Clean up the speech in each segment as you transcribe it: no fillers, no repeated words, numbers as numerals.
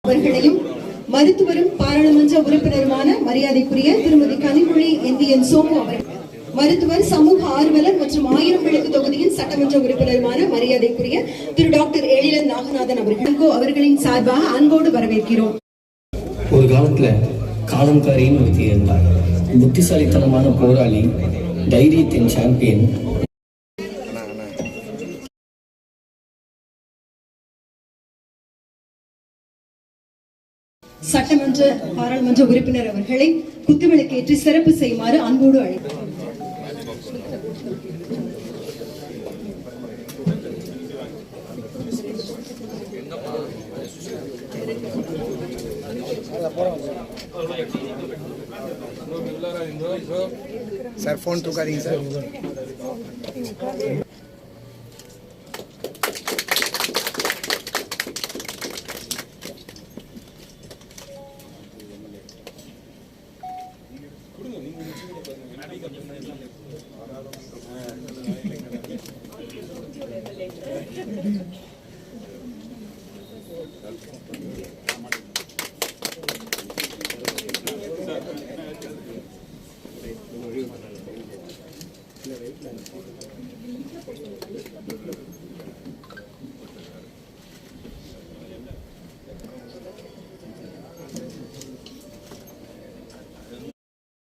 அவர்களையும் மருத்துவரும் பாராளுமன்ற உறுப்பினருமான மரியாதைக்குரிய திருமதி கனிமொழி என் சோமு அவர்கள், மருத்துவர், சமூக ஆர்வலர் மற்றும் 1000 விளக்கு தொகுதியின் சட்டமன்ற உறுப்பினருமான மரியாதைக்குரிய திரு டாக்டர் எழிலன் நாகநாதன் அவர்களின் சார்பாக அன்போடு வரவேற்கிறோம். ஒரு காலத்துல காலம்காரின்னு ஒருத்தி இருந்தார். புத்திசாலித்தனமான போராளி, தைரியத்தின் சாம்பியன். சட்டமன்ற பாராளுமன்ற உறுப்பினர் அவர்களை குத்துவிளக்கேற்றி சிறப்பு செய்யுமாறு அன்போடு அழைக்கிறோம். सर फोन तो करेंगे सर.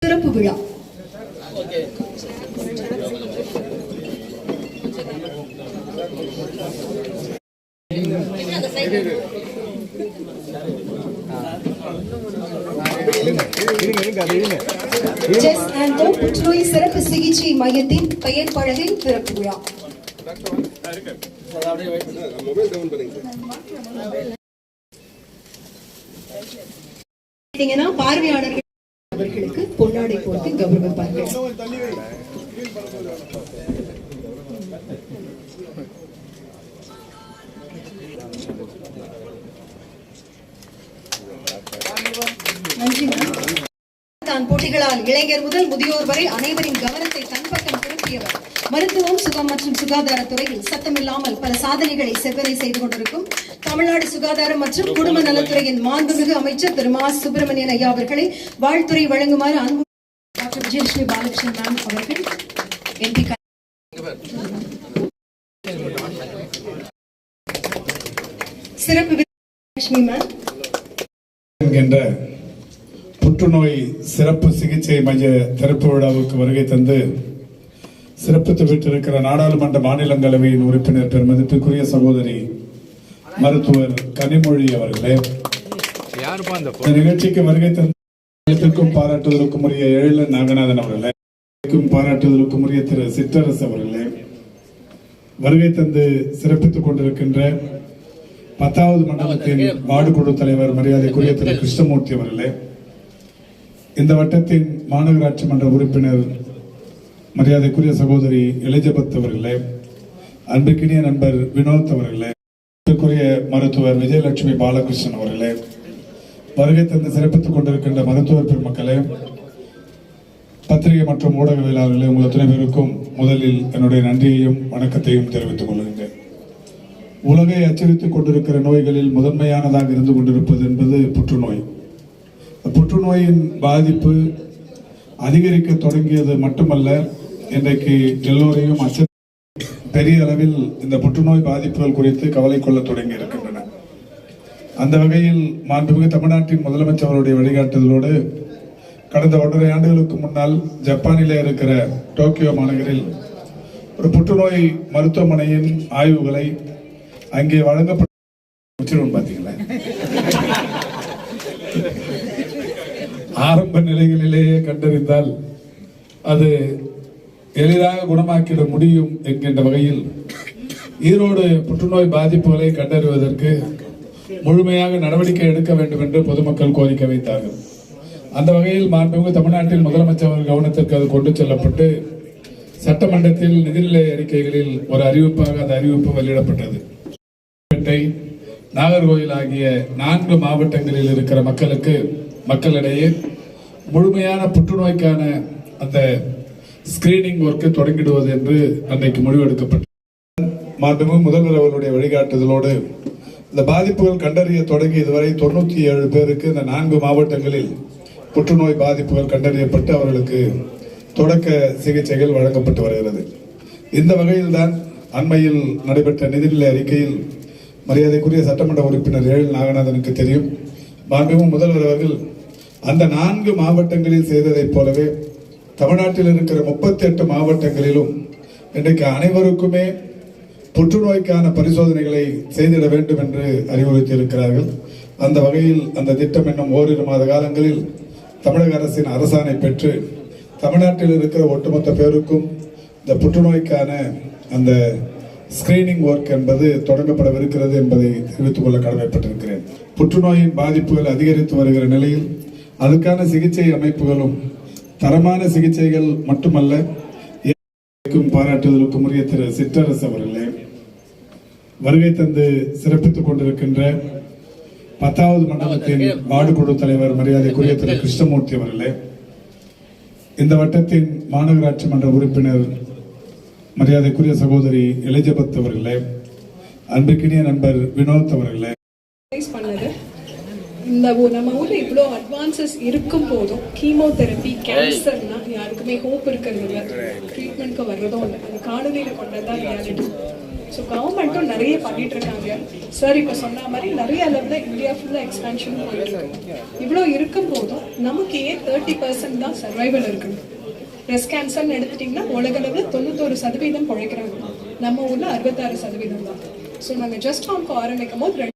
சிறப்பு விழா புற்றுநோய் சிறப்பு சிகிச்சை மையத்தின் பெயர் பலகை திறப்பு விழா. பார்வையாளர்கள் அவர்களுக்கு பொன்னாடை போட்டு கௌரவிப்பார்கள். போட்டிகளால் இளைஞர் முதல் முதியோர் வரை அனைவரின் கவனத்தை தன்பக்கம் திருப்பியவர். மருத்துவம், சுகம் மற்றும் சுகாதாரத்துறையில் சத்தமில்லாமல் பல சாதனைகளை செவ்வனை செய்து கொண்டிருக்கும் தமிழ்நாடு சுகாதாரம் மற்றும் குடும்ப நலத்துறையின் மாண்புமிகு அமைச்சர் திரு மா சுப்பிரமணியன் ஐயா அவர்களை வாழ்த்துறை வழங்குமாறு அன்பு டாக்டர் விஜயலட்சுமி பாலகிருஷ்ணன் மேம் அவர்கள் எம்பி சிறப்பு லட்சுமி மேம் என்கின்ற புற்றுநோய் சிறப்பு சிகிச்சை மைய திறப்பு விழாவுக்கு வருகை தந்து சிறப்பித்து விட்டிருக்கிற நாடாளுமன்ற மாநிலங்களவையின் உறுப்பினர் பெருமதிப்புக்குரிய சகோதரி மருத்துவர் கனிமொழி அவர்களே, இந்த நிகழ்ச்சிக்கு வருகை தந்திற்கும் பாராட்டுதலுக்கும் உரிய எழிலன் நாகநாதன் அவர்களே, பாராட்டுதலுக்கும் உரிய திரு சிற்றரசு அவர்களே, வருகை தந்து சிறப்பித்துக் கொண்டிருக்கின்ற 10வது மண்டலத்தின் வார்டு குழு தலைவர் மரியாதைக்குரிய திரு கிருஷ்ணமூர்த்தி அவர்களே, இந்த வட்டத்தின் மாநகராட்சி மன்ற உறுப்பினர் மரியாதைக்குரிய சகோதரி எலிஜபெத் அவர்களே, அன்புக்கினிய நண்பர் வினோத் அவர்களே, மருத்துவர் விஜயலட்சுமி பாலகிருஷ்ணன் அவர்களே, வருகை தந்து சிறப்பித்துக் கொண்டிருக்கின்ற மருத்துவர் பெருமக்களே, பத்திரிகை மற்றும் ஊடகவியலாளர்களே, உங்கள் துணை பேருக்கும் முதலில் என்னுடைய நன்றியையும் வணக்கத்தையும் தெரிவித்துக் கொள்கின்றேன். உலகை அச்சுறுத்திக் கொண்டிருக்கிற நோய்களில் முதன்மையானதாக இருந்து கொண்டிருப்பது என்பது புற்றுநோய். புற்றுநோயின் பாதிப்பு அதிகரிக்க தொடங்கியது மட்டுமல்ல, இன்றைக்கு எல்லோரையும் பெரிய அளவில் இந்த புற்றுநோய் பாதிப்புகள் குறித்து கவலை கொள்ள தொடங்கி இருக்கின்றன. அந்த வகையில் மாண்புமிகு தமிழ்நாட்டின் முதலமைச்சர் அவருடைய வழிகாட்டுதலோடு கடந்த 1.5 ஆண்டுகளுக்கு முன்னால் ஜப்பானிலே இருக்கிற டோக்கியோ மாநகரில் ஒரு புற்றுநோய் மருத்துவமனையின் ஆய்வுகளை அங்கே வழங்கப்பட்ட பார்த்தீங்களா, ஆரம்ப நிலைகளிலேயே கண்டறிந்தால் அது எளிதாக குணமாக்கிட முடியும் என்கின்ற வகையில் ஈரோடு புற்றுநோய் பாதிப்புகளை கண்டறிவதற்கு முழுமையாக நடவடிக்கை எடுக்க வேண்டும் என்று பொதுமக்கள் கோரிக்கை வைத்தார்கள். அந்த வகையில் மாண்புமிகு தமிழ்நாட்டில் முதலமைச்சர் அவர்கள் கவனத்திற்கு அது கொண்டு செல்லப்பட்டு சட்டமன்றத்தில் நிதிநிலை அறிக்கைகளில் ஒரு அறிவிப்பாக அந்த அறிவிப்பு வெளியிடப்பட்டது. நாகர்கோவில் ஆகிய 4 மாவட்டங்களில் இருக்கிற மக்களிடையே முழுமையான புற்றுநோய்க்கான அந்த ஸ்கிரீனிங் ஒர்க்கை தொடங்கிடுவது என்று அன்றைக்கு முடிவெடுக்கப்பட்டது. மாண்புமிகு முதல்வர் அவர்களுடைய வழிகாட்டுதலோடு இந்த பாதிப்புகள் கண்டறிய தொடங்கி இதுவரை 97 பேருக்கு இந்த 4 மாவட்டங்களில் புற்றுநோய் பாதிப்புகள் கண்டறியப்பட்டு அவர்களுக்கு தொடக்க சிகிச்சைகள் வழங்கப்பட்டு வருகிறது. இந்த வகையில்தான் அண்மையில் நடைபெற்ற நிதிநிலை அறிக்கையில் மரியாதைக்குரிய சட்டமன்ற உறுப்பினர் ஏழு நாகநாதனுக்கு தெரியும், மாண்புமிகு முதல்வர் அவர்கள் அந்த 4 மாவட்டங்களில் செய்ததைப் போலவே தமிழ்நாட்டில் இருக்கிற 38 மாவட்டங்களிலும் இன்றைக்கு அனைவருக்குமே புற்றுநோய்க்கான பரிசோதனைகளை செய்திட வேண்டும் என்று அறிவுறுத்தி இருக்கிறார்கள். அந்த வகையில் அந்த திட்டம் இன்னும் ஓரிரு மாத காலங்களில் தமிழக அரசின் அரசாணை பெற்று தமிழ்நாட்டில் இருக்கிற ஒட்டுமொத்த பேருக்கும் இந்த புற்றுநோய்க்கான அந்த ஸ்கிரீனிங் ஒர்க் என்பது தொடங்கப்படவிருக்கிறது என்பதை தெரிவித்துக் கொள்ள கடமைப்பட்டிருக்கிறேன். புற்றுநோயின் பாதிப்புகள் அதிகரித்து வருகிற நிலையில் அதுக்கான சிகிச்சை அமைப்புகளும் தரமான சிகிச்சைகள் மட்டுமல்ல, பாராட்டுதலுக்கும் உரிய திரு சிற்றரசு அவர்களே, வருகை தந்து சிறப்பித்துக் கொண்டிருக்கின்ற 10வது மண்டலத்தின் வார்டு குழு தலைவர் மரியாதைக்குரிய திரு கிருஷ்ணமூர்த்தி அவர்களே, இந்த வட்டத்தின் மாநகராட்சி மன்ற உறுப்பினர் மரியாதைக்குரிய சகோதரி எலிஜபெத் அவர்களே, அன்பிற்கினிய நண்பர் வினோத் அவர்களே, இந்த நம்ம ஊர்ல இவ்வளோ அட்வான்சஸ் இருக்கும் போதும் கீமோதெரப்பி கேன்சர்னா யாருக்குமே ஹோப் இருக்கிறது இல்லை, ட்ரீட்மெண்ட்க்கு வர்றதும் இல்லை. அது காணொலியில கொண்டதான் ரியாலிட்டி. ஸோ கவர்மெண்ட்டும் நிறைய பண்ணிட்டு இருக்காங்க சார். இப்போ சொன்ன மாதிரி நிறைய அளவில் இந்தியா ஃபுல்லாக எக்ஸ்பேன்ஷனும் போயிட்டு இருக்கு. இவ்வளோ இருக்கும் போதும் நமக்கு ஏன் 30% தான் சர்வைவல் இருக்குது. பிரஸ்ட் கேன்சர்னு எடுத்துட்டிங்கன்னா உலகளவில் 91% பிழைக்கிறாங்க, நம்ம ஊரில் 66% தான். ஸோ நாங்கள் ஜஸ்ட் ஃபார்ம்க்கு ஆரம்பிக்கும் போது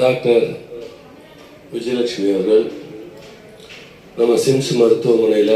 டாக்டர் விஜயலட்சுமி அவர்கள் நம்ம சிம்ஸ் மருத்துவமனையில்